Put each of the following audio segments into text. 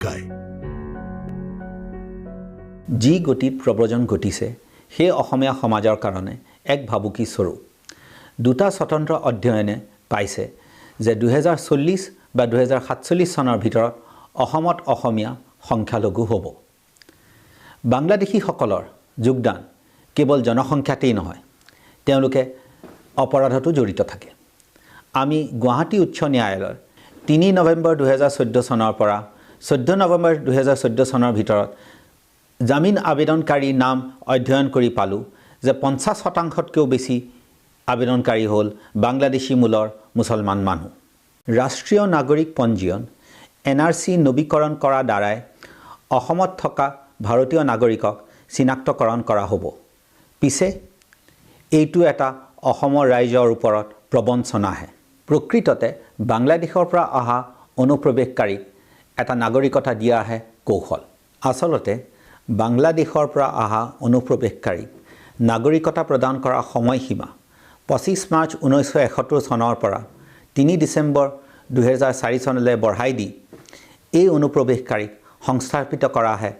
শিকায়। যি গতিত প্ৰব্ৰজন ঘটিছে সেই অসমীয়া সমাজৰ কাৰণে এক ভাবুকি স্বৰূপ। দুটা স্বতন্ত্ৰ অধ্যয়নে পাইছে যে 2040 বা 2047 চনৰ ভিতৰত অসমত অসমীয়া সংখ্যালঘু হ'ব। বাংলাদেশীসকলৰ যোগদান কেৱল জনসংখ্যাতেই নহয়, তেওঁলোকে অপৰাধতো জড়িত থাকে। আমি গুৱাহাটী উচ্চ ন্যায়ালয়ৰ 3 নৱেম্বৰ 2014 চনৰ পৰা 14 নৱেম্বৰ 2014 চনৰ ভিতৰত জামিন আবেদনকাৰী নাম অধ্যয়ন কৰি পালোঁ যে 50%তকৈও বেছি আবেদনকাৰী হ'ল বাংলাদেশী মূলৰ মুছলমান মানুহ। ৰাষ্ট্ৰীয় নাগৰিক পঞ্জীয়ন NRC নৱীকৰণ কৰাৰ দ্বাৰাই অসমত থকা ভাৰতীয় নাগৰিকক চিনাক্তকৰণ কৰা হ'ব। পিছে এইটো এটা অসমৰ ৰাইজৰ ওপৰত প্ৰবঞ্চনাহে। প্ৰকৃততে বাংলাদেশৰ পৰা অহা অনুপ্ৰৱেশকাৰীক এটা নাগৰিকতা দিয়াহে কৌশল। আচলতে বাংলাদেশৰ পৰা অহা অনুপ্ৰৱেশকাৰীক নাগৰিকতা প্ৰদান কৰাৰ সময়সীমা 25 মাৰ্চ 1971 চনৰ পৰা 3 ডিচেম্বৰ 2004 চনলৈ বঢ়াই দি এই অনুপ্ৰৱেশকাৰীক সংস্থাপিত কৰাহে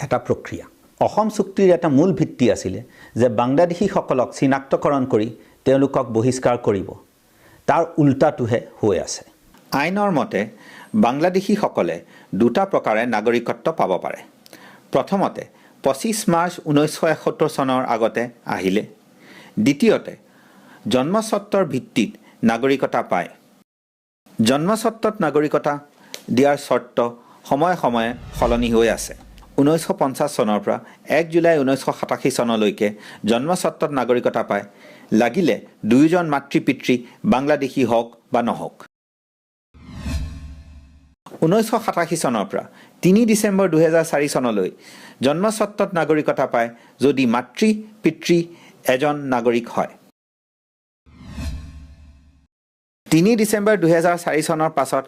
এটা প্ৰক্ৰিয়া। অসম চুক্তিৰ এটা মূল ভিত্তি আছিলে যে বাংলাদেশীসকলক চিনাক্তকৰণ কৰি তেওঁলোকক বহিষ্কাৰ কৰিব। তাৰ উল্টাটোহে হৈ আছে। আইনৰ মতে বাংলাদেশীসকলে দুটা প্ৰকাৰে নাগৰিকত্ব পাব পাৰে। প্ৰথমতে 25 মাৰ্চ 1971 চনৰ আগতে আহিলে, দ্বিতীয়তে জন্মস্বত্বৰ ভিত্তিত নাগৰিকতা পায়। জন্মস্বত্বত নাগৰিকতা দিয়াৰ চৰ্ত সময়ে সময়ে সলনি হৈ আছে। 1950 চনৰ পৰা 1 জুলাই 1987 চনলৈকে জন্মস্বত্বত নাগৰিকতা পায় লাগিলে দুয়োজন মাতৃ পিতৃ বাংলাদেশী হওক বা নহওক। 1987 চনৰ পৰা 3 ডিচেম্বৰ 2004 চনলৈ জন্মস্বত্বত নাগৰিকতা পায় যদি মাতৃ পিতৃ এজন নাগৰিক হয়। 3 ডিচেম্বৰ 2004 চনৰ পাছত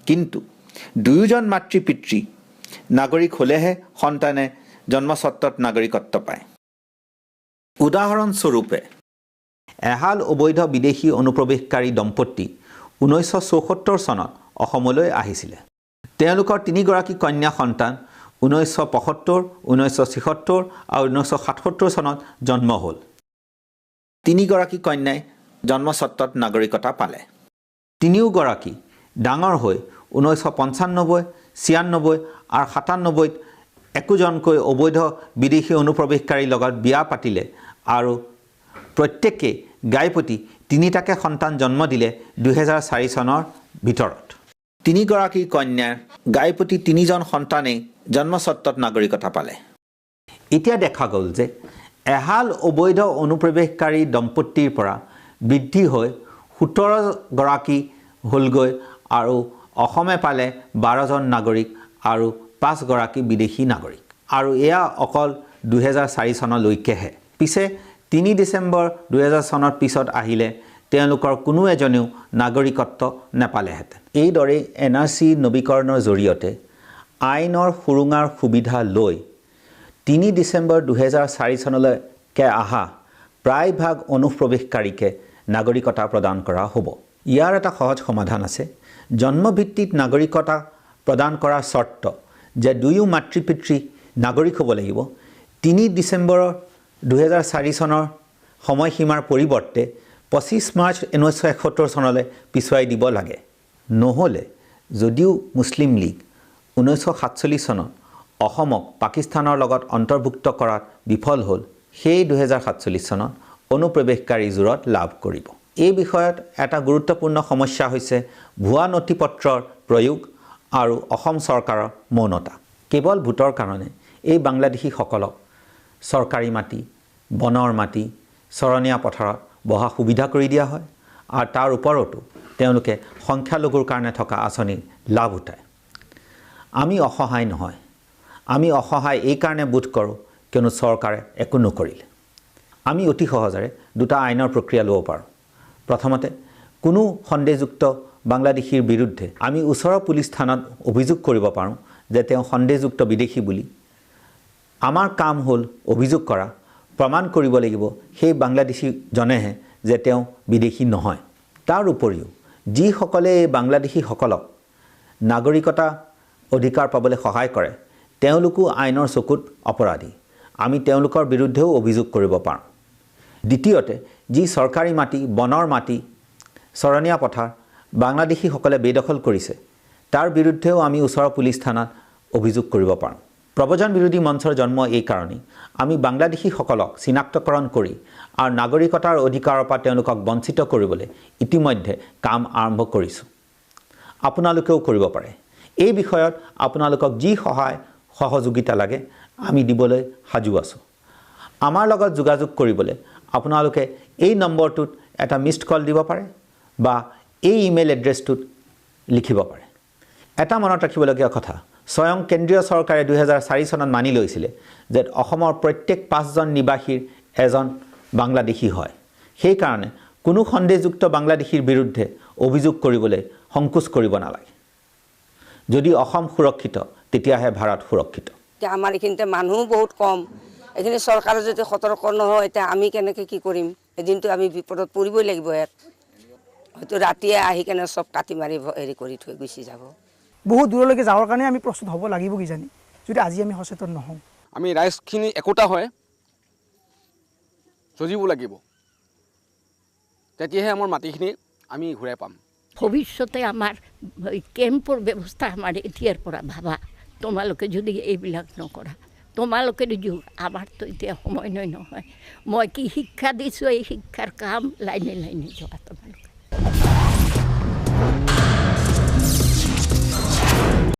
কিন্তু দুয়োজন মাতৃ পিতৃ নাগৰিক হ'লেহে সন্তানে জন্মস্বত্বত নাগৰিকত্ব পায়। উদাহৰণস্বৰূপে এহাল অবৈধ বিদেশী অনুপ্ৰৱেশকাৰী দম্পতী 1974 চনত অসমলৈ আহিছিলে। তেওঁলোকৰ 3 গৰাকী কন্যা সন্তান 1975, 1976 আৰু 1977 চনত জন্ম হ'ল। 3 গৰাকী কন্যাই জন্মস্বত্বত নাগৰিকতা পালে। 3 গৰাকী ডাঙৰ হৈ 1995, 96 আৰু 97ত একোজনকৈ অবৈধ বিদেশী অনুপ্ৰৱেশকাৰীৰ লগত বিয়া পাতিলে আৰু প্ৰত্যেকেই গাইপতি 3টাকে সন্তান জন্ম দিলে 2004 চনৰ ভিতৰত। 3 গৰাকী কন্যাৰ গাইপতি 3জন সন্তানেই জন্মস্বত্বত নাগৰিকতা পালে। এতিয়া দেখা গ'ল যে এহাল অবৈধ অনুপ্ৰৱেশকাৰী দম্পতীৰ পৰা বৃদ্ধি হৈ 17 গৰাকী হ'লগৈ আৰু অসমে পালে 12জন নাগৰিক আৰু 5 গৰাকী বিদেশী নাগৰিক। আৰু এয়া অকল 2004 চনলৈকেহে। পিছে 3 ডিচেম্বৰ 2000 চনৰ পিছত আহিলে তেওঁলোকৰ কোনো এজনেও নাগৰিকত্ব নাপালেহেঁতেন। এইদৰে NRC নৱীকৰণৰ জৰিয়তে আইনৰ সুৰুঙাৰ সুবিধা লৈ 3 ডিচেম্বৰ 2004 চনলৈকে অহা প্ৰায়ভাগ অনুপ্ৰৱেশকাৰীকে নাগৰিকতা প্ৰদান কৰা হ'ব। ইয়াৰ এটা সহজ সমাধান আছে। জন্মভিত্তিত নাগৰিকতা প্ৰদান কৰাৰ চৰ্ত যে দুয়ো মাতৃ পিতৃ নাগৰিক হ'ব লাগিব 3 ডিচেম্বৰ 2004 চনৰ সময়সীমাৰ পৰিৱৰ্তে 25 মাৰ্চ 1971 চনলৈ পিছুৱাই দিব লাগে। নহ'লে যদিও মুছলিম লীগ 1947 চনত অসমক পাকিস্তানৰ লগত অন্তৰ্ভুক্ত কৰাত বিফল হ'ল, সেই 2047 চনত অনুপ্ৰৱেশকাৰী জোৰত লাভ কৰিব। এই বিষয়ত এটা গুৰুত্বপূৰ্ণ সমস্যা হৈছে ভুৱা নথি পত্ৰৰ প্ৰয়োগ আৰু অসম চৰকাৰৰ মৌনতা। কেৱল ভোটৰ কাৰণে এই বাংলাদেশীসকলক চৰকাৰী মাটি, বনৰ মাটি, চৰণীয়া পথাৰত বহা সুবিধা কৰি দিয়া হয় আৰু তাৰ ওপৰতো তেওঁলোকে সংখ্যালঘুৰ কাৰণে থকা আঁচনিৰ লাভ উঠায়। আমি অসহায় নহয়। আমি অসহায় এইকাৰণে বোধ কৰোঁ কিয়নো চৰকাৰে একো নকৰিলে। আমি অতি সহজৰে দুটা আইনৰ প্ৰক্ৰিয়া ল'ব পাৰোঁ। প্ৰথমতে কোনো সন্দেহযুক্ত বাংলাদেশীৰ বিৰুদ্ধে আমি ওচৰৰ পুলিচ থানাত অভিযোগ কৰিব পাৰোঁ যে তেওঁ সন্দেহযুক্ত বিদেশী বুলি। আমাৰ কাম হ'ল অভিযোগ কৰা, প্ৰমাণ কৰিব লাগিব সেই বাংলাদেশীজনেহে যে তেওঁ বিদেশী নহয়। তাৰ উপৰিও যিসকলে এই বাংলাদেশীসকলক নাগৰিকতা অধিকাৰ পাবলৈ সহায় কৰে তেওঁলোকো আইনৰ চকুত অপৰাধী আমি তেওঁলোকৰ বিৰুদ্ধেও অভিযোগ কৰিব পাৰোঁ দ্বিতীয়তে যি চৰকাৰী মাটি বনৰ মাটি চৰণীয়া পথাৰ বাংলাদেশীসকলে বেদখল কৰিছে তাৰ বিৰুদ্ধেও আমি ওচৰৰ পুলিচ থানাত অভিযোগ কৰিব পাৰোঁ প্ৰব্ৰজন বিৰোধী মঞ্চৰ জন্ম এই কাৰণেই আমি বাংলাদেশীসকলক চিনাক্তকৰণ কৰি আৰু নাগৰিকতাৰ অধিকাৰৰ পৰা তেওঁলোকক বঞ্চিত কৰিবলৈ ইতিমধ্যে কাম আৰম্ভ কৰিছোঁ আপোনালোকেও কৰিব পাৰে এই বিষয়ত আপোনালোকক যি সহায় সহযোগিতা লাগে আমি দিবলৈ সাজু আছোঁ আমাৰ লগত যোগাযোগ কৰিবলৈ আপোনালোকে এই নম্বৰটোত এটা মিছড কল দিব পাৰে বা এই ইমেইল এড্ৰেছটোত লিখিব পাৰে এটা মনত ৰাখিবলগীয়া কথা স্বয়ং কেন্দ্ৰীয় চৰকাৰে 2004 চনত মানি লৈছিলে যে অসমৰ প্ৰত্যেক 5জন নিবাসীৰ এজন বাংলাদেশী হয় সেই কাৰণে কোনো সন্দেহযুক্ত বাংলাদেশীৰ বিৰুদ্ধে অভিযোগ কৰিবলৈ সংকোচ কৰিব নালাগে যদি অসম সুৰক্ষিত তেতিয়াহে ভাৰত সুৰক্ষিত আমাৰ এখিনিতে মানুহ বহুত কম এখিনি চৰকাৰে যদি সতৰ্ক নহয় এতিয়া আমি কেনেকৈ কি কৰিম এদিনটো আমি বিপদত পৰিবই লাগিব ইয়াত হয়তো ৰাতিয়ে আহি কেনে সব কাটি মাৰি হেৰি কৰি থৈ গুচি যাব বহুত দূৰলৈকে যাওয়াৰ কাৰণে আমি প্ৰস্তুত হ'ব লাগিব কিজানি যদি আজি আমি সচেতন নহওঁ আমি ৰাইজখিনি একোটা হয় যজিব লাগিব তেতিয়াহে আমাৰ মাটিখিনি আমি ঘূৰাই পাম ভৱিষ্যতে আমাৰ কেম্পৰ ব্যৱস্থা আমাৰ এতিয়াৰ পৰা ভাবা তোমালোকে যদি এইবিলাক নকৰা তোমালোকে যদি আমাৰতো এতিয়া সময় নহয় মই কি শিক্ষা দিছোঁ এই শিক্ষাৰ কাম লাইনে লাইনে যোৱা তোমালোকে